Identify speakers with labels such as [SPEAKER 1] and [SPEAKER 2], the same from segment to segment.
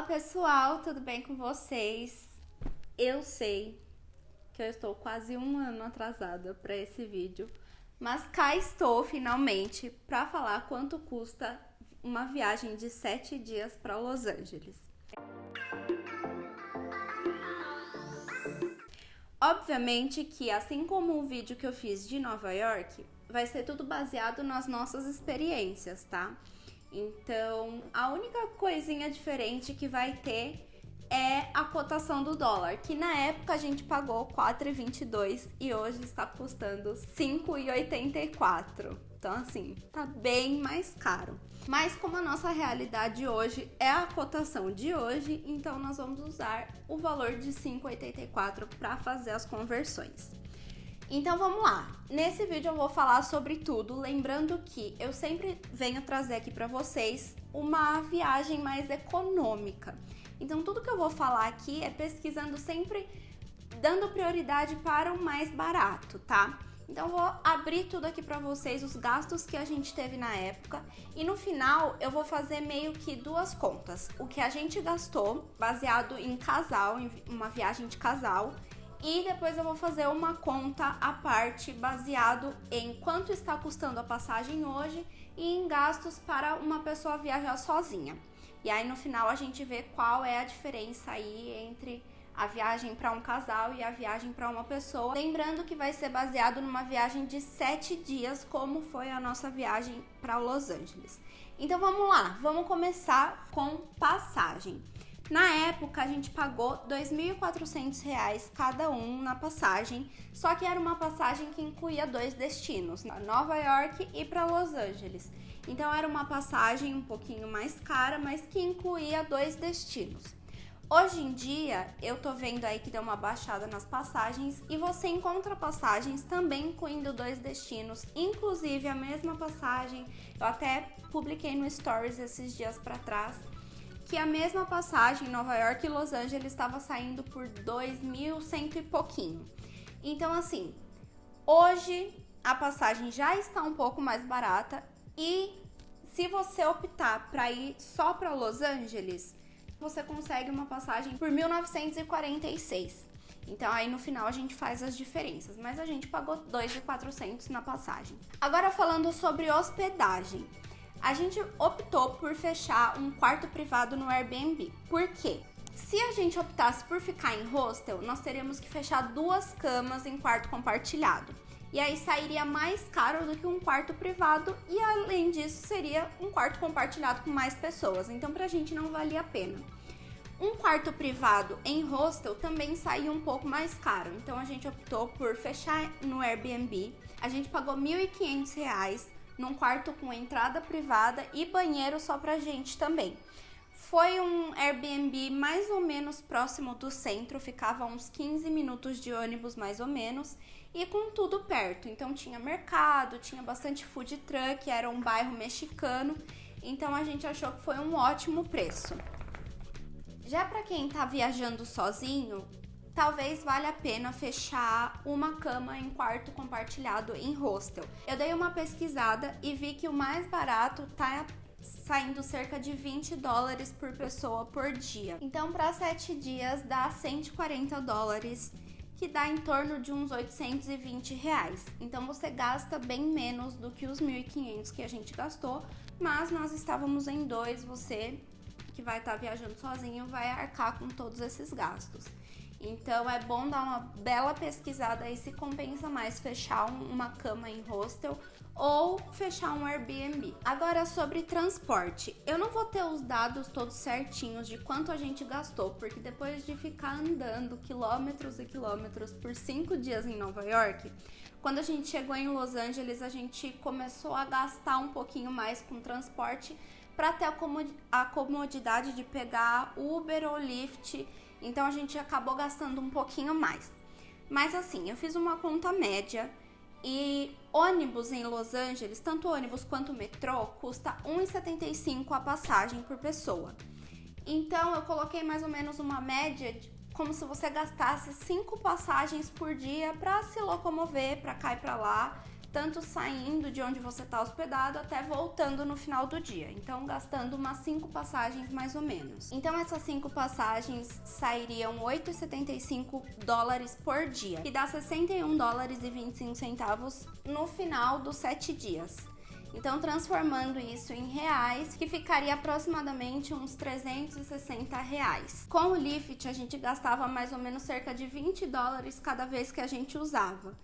[SPEAKER 1] Fala pessoal, tudo bem com vocês? Eu sei que eu estou quase um ano atrasada para esse vídeo, mas cá estou finalmente para falar quanto custa uma viagem de 7 dias para Los Angeles. Obviamente que, assim como o vídeo que eu fiz de Nova York, vai ser tudo baseado nas nossas experiências, tá? Então, a única coisinha diferente que vai ter é a cotação do dólar, que na época a gente pagou 4,22 e hoje está custando 5,84. Então, assim, tá bem mais caro. Mas como a nossa realidade hoje é a cotação de hoje, então nós vamos usar o valor de 5,84 para fazer as conversões. Então vamos lá, nesse vídeo eu vou falar sobre tudo, lembrando que eu sempre venho trazer aqui para vocês uma viagem mais econômica. Então tudo que eu vou falar aqui é pesquisando sempre, dando prioridade para o mais barato, tá? Então eu vou abrir tudo aqui para vocês, os gastos que a gente teve na época, e no final eu vou fazer meio que duas contas. O que a gente gastou, baseado em casal, em uma viagem de casal, e depois eu vou fazer uma conta à parte baseado em quanto está custando a passagem hoje e em gastos para uma pessoa viajar sozinha. E aí no final a gente vê qual é a diferença aí entre a viagem para um casal e a viagem para uma pessoa. Lembrando que vai ser baseado numa viagem de 7 dias, como foi a nossa viagem para Los Angeles. Então vamos lá, vamos começar com passagem. Na época, a gente pagou R$ 2.400 cada um na passagem, só que era uma passagem que incluía 2 destinos, Nova York e para Los Angeles. Então, era uma passagem um pouquinho mais cara, mas que incluía 2 destinos. Hoje em dia, eu tô vendo aí que deu uma baixada nas passagens e você encontra passagens também incluindo 2 destinos, inclusive a mesma passagem, eu até publiquei no Stories esses dias para trás, que a mesma passagem em Nova York e Los Angeles estava saindo por 2.100 e pouquinho. Então, assim, hoje a passagem já está um pouco mais barata e se você optar para ir só para Los Angeles, você consegue uma passagem por 1.946. Então, aí no final a gente faz as diferenças, mas a gente pagou 2.400 na passagem. Agora falando sobre hospedagem. A gente optou por fechar um quarto privado no Airbnb. Por quê? Se a gente optasse por ficar em hostel, nós teríamos que fechar 2 camas em quarto compartilhado. E aí sairia mais caro do que um quarto privado e além disso seria um quarto compartilhado com mais pessoas. Então pra gente não valia a pena. Um quarto privado em hostel também saía um pouco mais caro. Então a gente optou por fechar no Airbnb. A gente pagou R$ 1.500 num quarto com entrada privada e banheiro só pra gente também. Foi um Airbnb mais ou menos próximo do centro, ficava uns 15 minutos de ônibus mais ou menos, e com tudo perto. Então tinha mercado, tinha bastante food truck, era um bairro mexicano, então a gente achou que foi um ótimo preço. Já pra quem tá viajando sozinho, talvez valha a pena fechar uma cama em quarto compartilhado em hostel. Eu dei uma pesquisada e vi que o mais barato tá saindo cerca de $20 por pessoa por dia. Então, para 7 dias dá $140, que dá em torno de uns R$ 820. Então, você gasta bem menos do que os 1.500 que a gente gastou, mas nós estávamos em 2, você que vai estar viajando sozinho vai arcar com todos esses gastos. Então é bom dar uma bela pesquisada aí se compensa mais fechar uma cama em hostel ou fechar um Airbnb. Agora sobre transporte, eu não vou ter os dados todos certinhos de quanto a gente gastou, porque depois de ficar andando quilômetros e quilômetros por 5 dias em Nova York, quando a gente chegou em Los Angeles a gente começou a gastar um pouquinho mais com transporte para ter a comodidade de pegar Uber ou Lyft. Então a gente acabou gastando um pouquinho mais. Mas assim, eu fiz uma conta média e ônibus em Los Angeles, tanto ônibus quanto metrô, custa R$ 1,75 a passagem por pessoa. Então eu coloquei mais ou menos uma média como se você gastasse 5 passagens por dia para se locomover para cá e para lá, tanto saindo de onde você está hospedado até voltando no final do dia. Então, gastando umas 5 passagens mais ou menos. Então, essas 5 passagens sairiam $8,75 por dia, que dá $61,25 no final dos 7 dias. Então, transformando isso em reais, que ficaria aproximadamente uns R$360. Com o Lyft, a gente gastava mais ou menos cerca de $20 cada vez que a gente usava.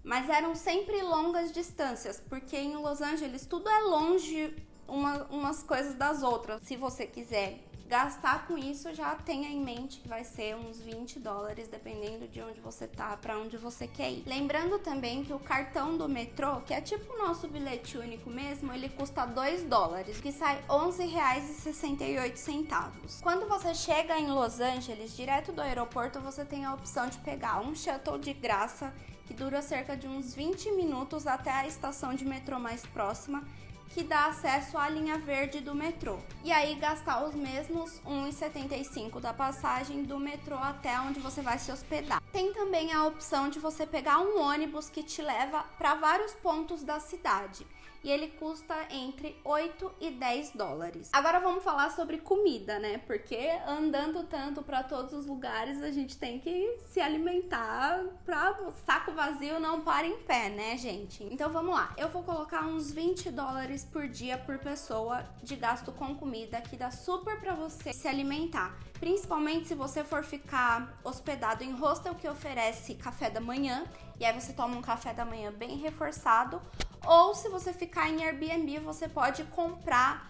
[SPEAKER 1] Mas eram sempre longas distâncias, porque em Los Angeles tudo é longe umas coisas das outras. Se você quiser gastar com isso, já tenha em mente que vai ser uns $20, dependendo de onde você tá, para onde você quer ir. Lembrando também que o cartão do metrô, que é tipo o nosso bilhete único mesmo, ele custa $2, que sai R$11,68. Quando você chega em Los Angeles, direto do aeroporto, você tem a opção de pegar um shuttle de graça, que dura cerca de uns 20 minutos até a estação de metrô mais próxima, que dá acesso à linha verde do metrô. E aí gastar os mesmos R$1,75 da passagem do metrô até onde você vai se hospedar. Tem também a opção de você pegar um ônibus que te leva para vários pontos da cidade. E ele custa entre $8 e $10. Agora vamos falar sobre comida, né? Porque andando tanto para todos os lugares, a gente tem que se alimentar para o saco vazio não para em pé, né, gente? Então vamos lá. Eu vou colocar uns $20 por dia por pessoa de gasto com comida, que dá super para você se alimentar. Principalmente se você for ficar hospedado em hostel que oferece café da manhã, e aí você toma um café da manhã bem reforçado. Ou se você ficar em Airbnb, você pode comprar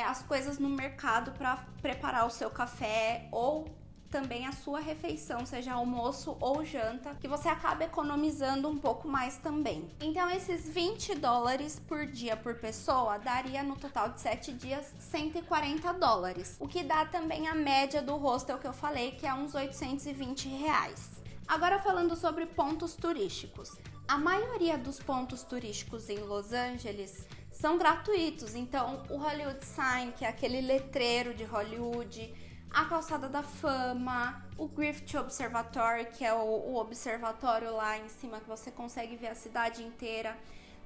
[SPEAKER 1] as coisas no mercado para preparar o seu café ou também a sua refeição, seja almoço ou janta, que você acaba economizando um pouco mais também. Então, esses $20 por dia por pessoa daria no total de 7 dias $140, o que dá também a média do hostel que eu falei, que é uns R$820. Agora falando sobre pontos turísticos. A maioria dos pontos turísticos em Los Angeles são gratuitos, então o Hollywood Sign, que é aquele letreiro de Hollywood, a Calçada da Fama, o Griffith Observatory, que é o observatório lá em cima que você consegue ver a cidade inteira.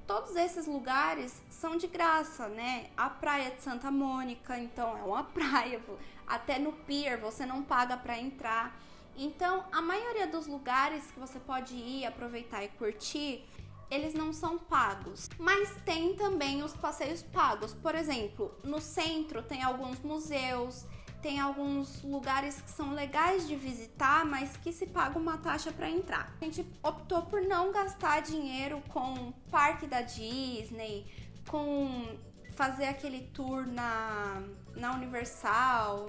[SPEAKER 1] Todos esses lugares são de graça, né? A praia de Santa Mônica, então é uma praia, até no pier você não paga para entrar. Então, a maioria dos lugares que você pode ir, aproveitar e curtir, eles não são pagos. Mas tem também os passeios pagos. Por exemplo, no centro tem alguns museus, tem alguns lugares que são legais de visitar, mas que se paga uma taxa para entrar. A gente optou por não gastar dinheiro com parque da Disney, com fazer aquele tour na Universal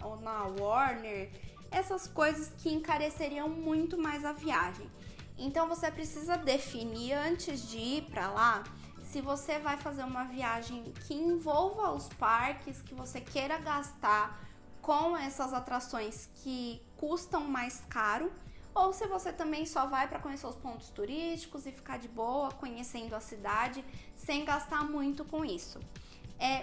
[SPEAKER 1] ou na Warner, essas coisas que encareceriam muito mais a viagem. Então você precisa definir antes de ir para lá se você vai fazer uma viagem que envolva os parques, que você queira gastar com essas atrações que custam mais caro, ou se você também só vai para conhecer os pontos turísticos e ficar de boa conhecendo a cidade sem gastar muito com isso.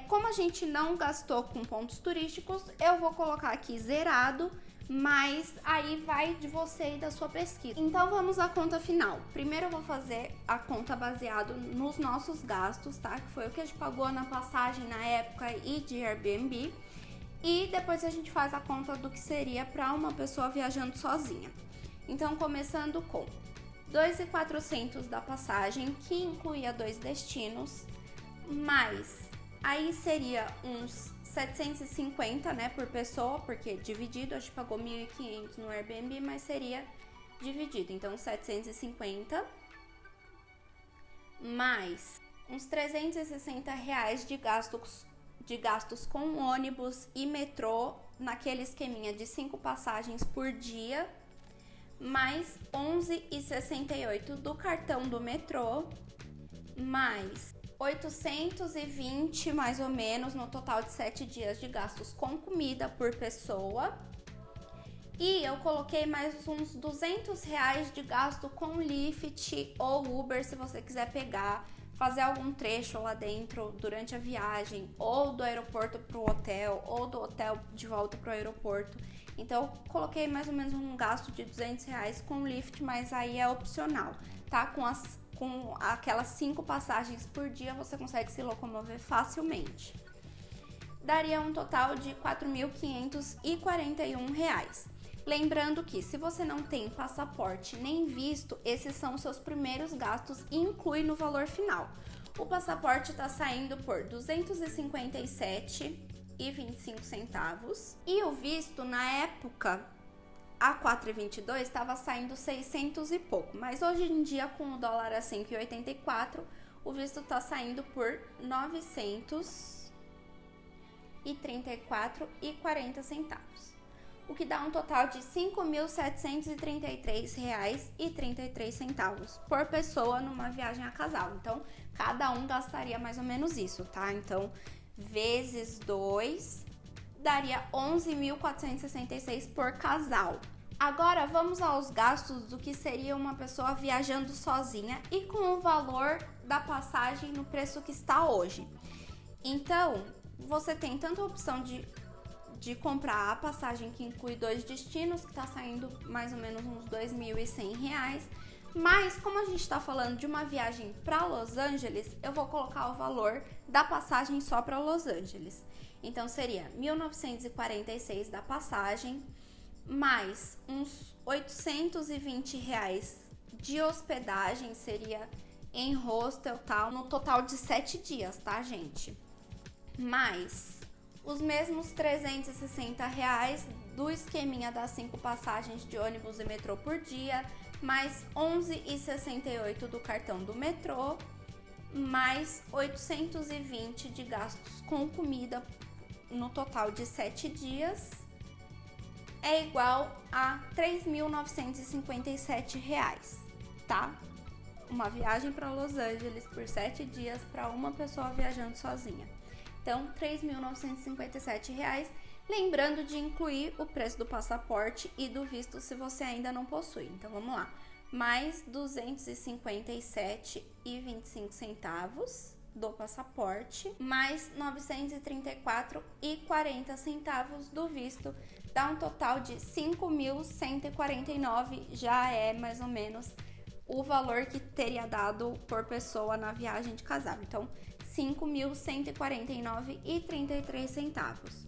[SPEAKER 1] Como a gente não gastou com pontos turísticos, eu vou colocar aqui zerado, mas aí vai de você e da sua pesquisa. Então vamos à conta final. Primeiro eu vou fazer a conta baseado nos nossos gastos, tá? Que foi o que a gente pagou na passagem na época e de Airbnb. E depois a gente faz a conta do que seria para uma pessoa viajando sozinha. Então começando com $2.400 da passagem, que incluía 2 destinos, mais aí seria uns 750, né, por pessoa, porque dividido, a gente pagou 1.500 no Airbnb, mas seria dividido, então 750, mais uns R$360 de gastos com ônibus e metrô, naquele esqueminha de 5 passagens por dia, mais R$11,68 do cartão do metrô, mais 820 mais ou menos no total de 7 dias de gastos com comida por pessoa. E eu coloquei mais uns R$200 de gasto com Lyft ou Uber, se você quiser pegar, fazer algum trecho lá dentro durante a viagem, ou do aeroporto pro hotel, ou do hotel de volta pro aeroporto. Então eu coloquei mais ou menos um gasto de R$200 com Lyft, mas aí é opcional, tá? Com as com aquelas 5 passagens por dia, você consegue se locomover facilmente. Daria um total de R$ 4.541. Lembrando que se você não tem passaporte nem visto, esses são os seus primeiros gastos e inclui no valor final. O passaporte está saindo por R$ 257,25 e o visto na época a 4,22 estava saindo 600 e pouco, mas hoje em dia com o dólar a 5,84 o visto está saindo por R$ 934,40, o que dá um total de R$ 5.733,33 por pessoa numa viagem a casal. Então, cada um gastaria mais ou menos isso, tá? Então, vezes 2 daria R$ 11.466 por casal. Agora, vamos aos gastos do que seria uma pessoa viajando sozinha e com o valor da passagem no preço que está hoje. Então, você tem tanto a opção de comprar a passagem que inclui 2 destinos, que está saindo mais ou menos uns R$ 2.100, mas como a gente está falando de uma viagem para Los Angeles, eu vou colocar o valor da passagem só para Los Angeles. Então seria R$ 1.946 da passagem, mais uns R$ 820 de hospedagem, seria em hostel tal, no total de 7 dias, tá, gente? Mais os mesmos R$ 360 do esqueminha das 5 passagens de ônibus e metrô por dia, mais R$ 11,68 do cartão do metrô, mais 820 de gastos com comida no total de 7 dias, é igual a R$ 3.957, tá? Uma viagem para Los Angeles por 7 dias para uma pessoa viajando sozinha. Então, R$ 3.957, lembrando de incluir o preço do passaporte e do visto se você ainda não possui. Então, vamos lá. Mais R$ 257,25 do passaporte, mais R$ 934,40 do visto, dá um total de R$ 5.149, já é mais ou menos o valor que teria dado por pessoa na viagem de casal. Então, R$ 5.149,33.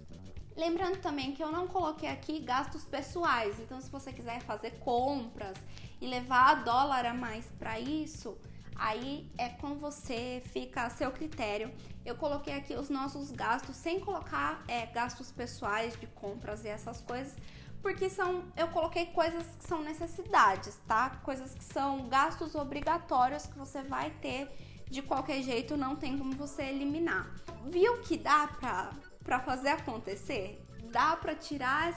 [SPEAKER 1] Lembrando também que eu não coloquei aqui gastos pessoais, então se você quiser fazer compras e levar dólar a mais para isso, aí é com você, fica a seu critério. Eu coloquei aqui os nossos gastos sem colocar gastos pessoais de compras e essas coisas, porque eu coloquei coisas que são necessidades, tá? Coisas que são gastos obrigatórios que você vai ter de qualquer jeito, não tem como você eliminar. Viu que dá pra fazer acontecer? Dá pra tirar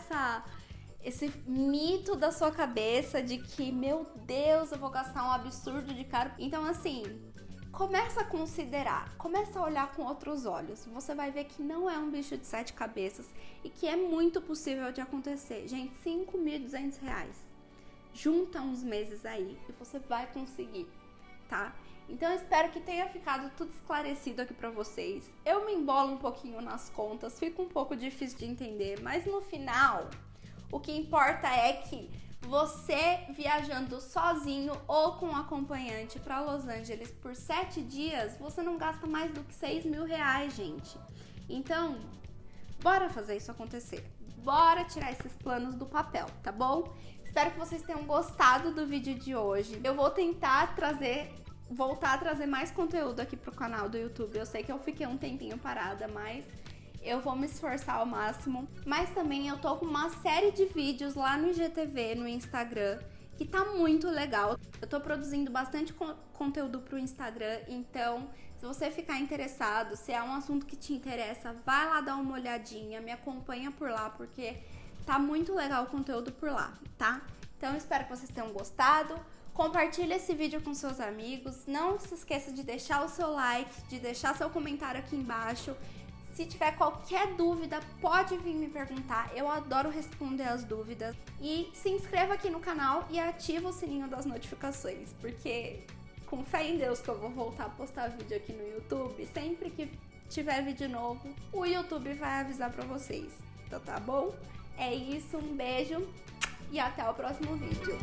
[SPEAKER 1] esse mito da sua cabeça de que, meu Deus, eu vou gastar um absurdo de caro. Então, assim, começa a considerar, começa a olhar com outros olhos. Você vai ver que não é um bicho de 7 cabeças e que é muito possível de acontecer. Gente, R$ 5.200. Junta uns meses aí e você vai conseguir, tá? Então eu espero que tenha ficado tudo esclarecido aqui pra vocês. Eu me embolo um pouquinho nas contas, fica um pouco difícil de entender, mas no final, o que importa é que você viajando sozinho ou com um acompanhante para Los Angeles por 7 dias, você não gasta mais do que R$ 6.000, gente. Então, bora fazer isso acontecer. Bora tirar esses planos do papel, tá bom? Espero que vocês tenham gostado do vídeo de hoje. Eu vou tentar voltar a trazer mais conteúdo aqui pro canal do YouTube. Eu sei que eu fiquei um tempinho parada, mas eu vou me esforçar ao máximo. Mas também eu tô com uma série de vídeos lá no IGTV, no Instagram, que tá muito legal. Eu tô produzindo bastante conteúdo pro Instagram, então se você ficar interessado, se é um assunto que te interessa, vai lá dar uma olhadinha, me acompanha por lá, porque tá muito legal o conteúdo por lá, tá? Então eu espero que vocês tenham gostado. Compartilhe esse vídeo com seus amigos. Não se esqueça de deixar o seu like, de deixar seu comentário aqui embaixo. Se tiver qualquer dúvida, pode vir me perguntar. Eu adoro responder as dúvidas. E se inscreva aqui no canal e ativa o sininho das notificações, porque com fé em Deus que eu vou voltar a postar vídeo aqui no YouTube. Sempre que tiver vídeo novo, o YouTube vai avisar pra vocês. Então tá bom? É isso, um beijo e até o próximo vídeo.